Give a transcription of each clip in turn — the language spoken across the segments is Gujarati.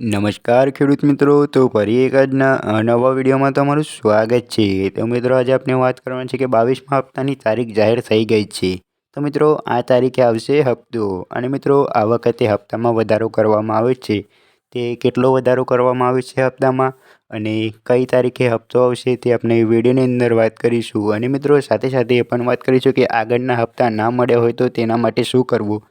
નમસ્કાર ખેડૂત મિત્રો, તો ફરી એક આજના નવા વિડીયોમાં તમારું સ્વાગત છે। તો મિત્રો આજે આપણે વાત કરવાની છે કે 22મા હપ્તાની તારીખ જાહેર થઈ ગઈ છે। તો મિત્રો આ તારીખે આવશે હપ્તો, અને મિત્રો આ વખતે હપ્તામાં વધારો કરવામાં આવ્યો છે। તે કેટલો વધારો કરવામાં આવ્યો છે હપ્તામાં અને કઈ તારીખે હપ્તો આવશે તે આપણે વિડીયોની અંદર વાત કરીશું। અને મિત્રો સાથે સાથે એ પણ વાત કરીશું કે આગળના હપ્તા ના મળ્યા હોય તો તેના માટે શું કરવું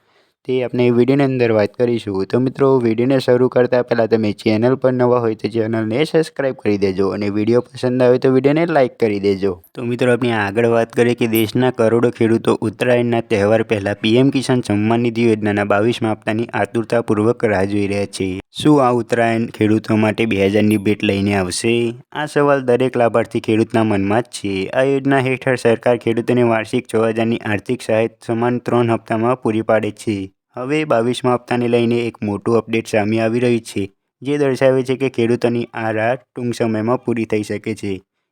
તે આપણે વિડીયોની અંદર વાત કરીશું। તો મિત્રો વિડીયોને શરૂ કરતા પહેલાં તમે ચેનલ પર નવા હોય તો ચેનલને સબસ્ક્રાઈબ કરી દેજો અને વિડીયો પસંદ આવે તો વિડીયોને લાઇક કરી દેજો। તો મિત્રો આપણે આગળ વાત કરીએ કે દેશના કરોડો ખેડૂતો ઉત્તરાયણના તહેવાર પહેલાં પીએમ કિસાન સન્માન નિધિ યોજનાના 22મા હપ્તાની આતુરતાપૂર્વક રાહ જોઈ રહ્યા છે। શું આ ઉત્તરાયણ ખેડૂતો માટે 2000ની ભેટ લઈને આવશે? આ સવાલ દરેક લાભાર્થી ખેડૂતના મનમાં જ છે। આ યોજના હેઠળ સરકાર ખેડૂતોને વાર્ષિક 6000ની આર્થિક સહાય સમાન 3 હપ્તામાં પૂરી પાડે છે। હવે 22મા હપ્તાને લઈને એક મોટું અપડેટ સામે આવી રહ્યું છે, જે દર્શાવે છે કે ખેડૂતોની આ રાહ ટૂંક સમયમાં પૂરી થઈ શકે છે।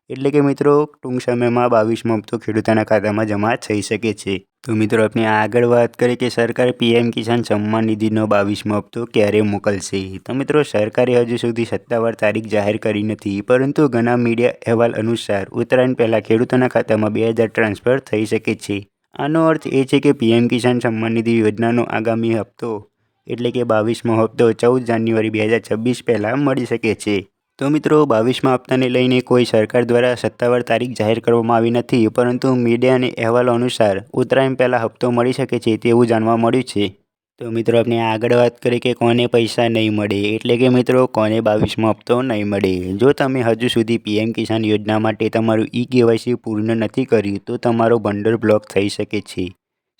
એટલે કે મિત્રો ટૂંક સમયમાં 22મો હપ્તો ખેડૂતોના ખાતામાં જમા થઈ શકે છે। તો મિત્રો આપણે આગળ વાત કરીએ કે સરકાર પીએમ કિસાન સન્માન નિધિનો 22મો હપ્તો ક્યારે મોકલશે? તો મિત્રો સરકારે હજુ સુધી સત્તાવાર તારીખ જાહેર કરી નથી, પરંતુ ઘણા મીડિયા અહેવાલ અનુસાર ઉત્તરાયણ પહેલાં ખેડૂતોના ખાતામાં 2000 ટ્રાન્સફર થઈ શકે છે। આનો અર્થ એ છે કે પીએમ કિસાન સન્માન નિધિ યોજનાનો આગામી હપ્તો એટલે કે 22મો હપ્તો 14 જાન્યુઆરી 2026 પહેલાં મળી શકે છે। તો મિત્રો 22મા હપ્તાને લઈને કોઈ સરકાર દ્વારા સત્તાવાર તારીખ જાહેર કરવામાં આવી નથી, પરંતુ મીડિયા અને અહેવાલો અનુસાર ઉત્તરાયણ પહેલાં હપ્તો મળી શકે છે તેવું જાણવા મળ્યું છે। તો મિત્રો આપણે આગળ વાત કરીએ કે કોને પૈસા નહીં મળે, એટલે કે મિત્રો કોને 22મો હપ્તો નહીં મળે। જો તમે હજુ સુધી પીએમ કિસાન યોજના માટે તમારું ઈ-કેવાયસી પૂર્ણ નથી કર્યું તો તમારો ભંડોળ બ્લોક થઈ શકે છે।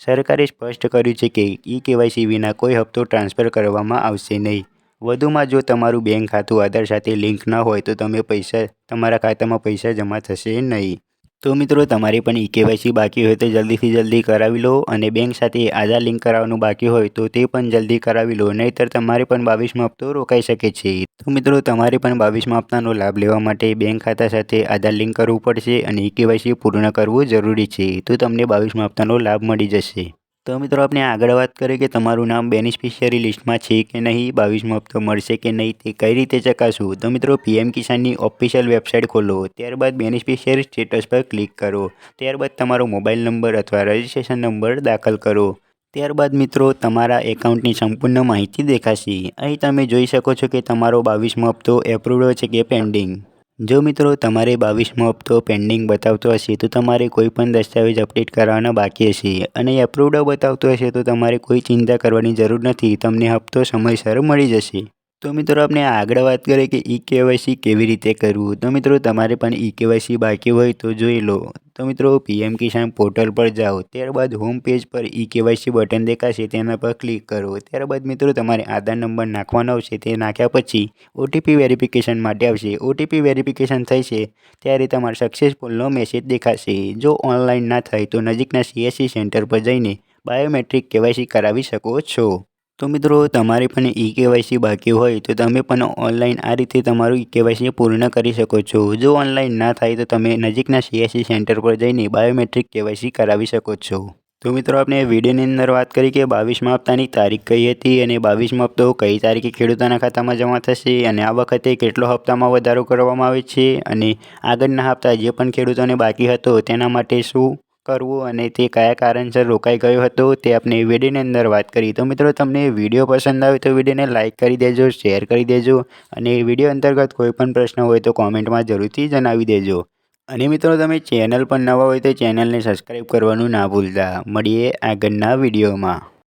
સરકારે સ્પષ્ટ કર્યું છે કે ઈ-કેવાયસી વિના કોઈ હપ્તો ટ્રાન્સફર કરવામાં આવશે નહીં। વધુમાં જો તમારું બેંક ખાતું આધાર સાથે લિંક ન હોય તો તમારા ખાતામાં પૈસા જમા થશે નહીં। તો મિત્રો તમારે પણ ઈ-કેવાયસી બાકી હોય તો જલ્દીથી જલ્દી કરાવી લો, અને બેંક સાથે આધાર લિંક કરાવવાનું બાકી હોય તો તે પણ જલ્દી કરાવી લો, નહીંતર તમારે પણ 22મો હપ્તો રોકાઈ શકે છે। તો મિત્રો તમારે પણ 22મા હપ્તાનો લાભ લેવા માટે બેંક ખાતા સાથે આધાર લિંક કરવું પડશે અને ઈ-કેવાયસી પૂર્ણ કરવું જરૂરી છે, તો તમને 22મા હપ્તાનો લાભ મળી જશે। તો મિત્રો આપણે આગળ વાત કરીએ કે તમારું નામ બેનિફિશિયરી લિસ્ટમાં છે કે નહીં, 22મો હપ્તો મળશે કે નહીં તે કઈ રીતે ચકાસવું? તો મિત્રો પીએમ કિસાનની ઓફિશિયલ વેબસાઇટ ખોલો, ત્યારબાદ બેનિફિશિયરી સ્ટેટસ પર ક્લિક કરો, ત્યારબાદ તમારો મોબાઈલ નંબર અથવા રજિસ્ટ્રેશન નંબર દાખલ કરો। ત્યારબાદ મિત્રો તમારા એકાઉન્ટની સંપૂર્ણ માહિતી દેખાશે। અહીં તમે જોઈ શકો છો કે તમારો 22મો હપ્તો એપ્રુવડ છે કે પેન્ડિંગ। જો મિત્રો તમારે 22મો હપ્તો પેન્ડિંગ બતાવતો હશે તો તમારે કોઈ પણ દસ્તાવેજ અપડેટ કરાવવાના બાકી હશે, અને એપ્રુવડ બતાવતો હશે તો તમારે કોઈ ચિંતા કરવાની જરૂર નથી, તમને હપ્તો સમયસર મળી જશે। તો મિત્રો આપણે આગળ વાત કરીએ કે ઈ-કેવાયસી કેવી રીતે કરવું? તો મિત્રો તમારે પણ ઈ-કેવાયસી બાકી હોય તો જોઈ લો। તો મિત્રો પીએમ કિસાન પોર્ટલ પર જાઓ, ત્યારબાદ હોમ પેજ પર ઈ-કેવાયસી બટન દેખાશે, તેના પર ક્લિક કરો। ત્યારબાદ મિત્રો તમારે આધાર નંબર નાખવાનો આવશે, તે નાખ્યા પછી ઓટીપી વેરિફિકેશન માટે આવશે। ઓટીપી વેરિફિકેશન થશે ત્યારે તમારા સક્સેસફુલનો મેસેજ દેખાશે। જો ઓનલાઈન ના થાય તો નજીકના સીએસસી સેન્ટર પર જઈને બાયોમેટ્રિક કેવાયસી કરાવી શકો છો। તો મિત્રો તમારે પણ ઈ-કેવાયસી બાકી હોય તો તમે પણ ઓનલાઈન આ રીતે તમારું ઈ-કેવાયસી પૂર્ણ કરી શકો છો। જો ઓનલાઈન ના થાય તો તમે નજીકના સીએસસી સેન્ટર પર જઈને બાયોમેટ્રિક કેવાયસી કરાવી શકો છો। તો મિત્રો આપણે વિડીયોની અંદર વાત કરી કે 22મા હપ્તાની તારીખ કઈ હતી અને 22મો હપ્તો કઈ તારીખે ખેડૂતોના ખાતામાં જમા થશે, અને આ વખતે કેટલો હપ્તામાં વધારો કરવામાં આવે છે, અને આગળના હપ્તા જે પણ ખેડૂતોને બાકી હતો તેના માટે શું કરવું અને તે કયા કારણસર રોકાઈ ગયો હતો તે આપણે વિડીયોની અંદર વાત કરી। તો મિત્રો તમને વિડીયો પસંદ આવે તો વિડીયોને લાઇક કરી દેજો, શેર કરી દેજો, અને વિડીયો અંતર્ગત કોઈ પણ પ્રશ્ન હોય તો કોમેન્ટમાં જરૂરથી જણાવી દેજો। અને મિત્રો તમે ચેનલ પર નવા હોય તો ચેનલને સબસ્ક્રાઈબ કરવાનું ના ભૂલતા। મળીએ આગળના વિડીયોમાં।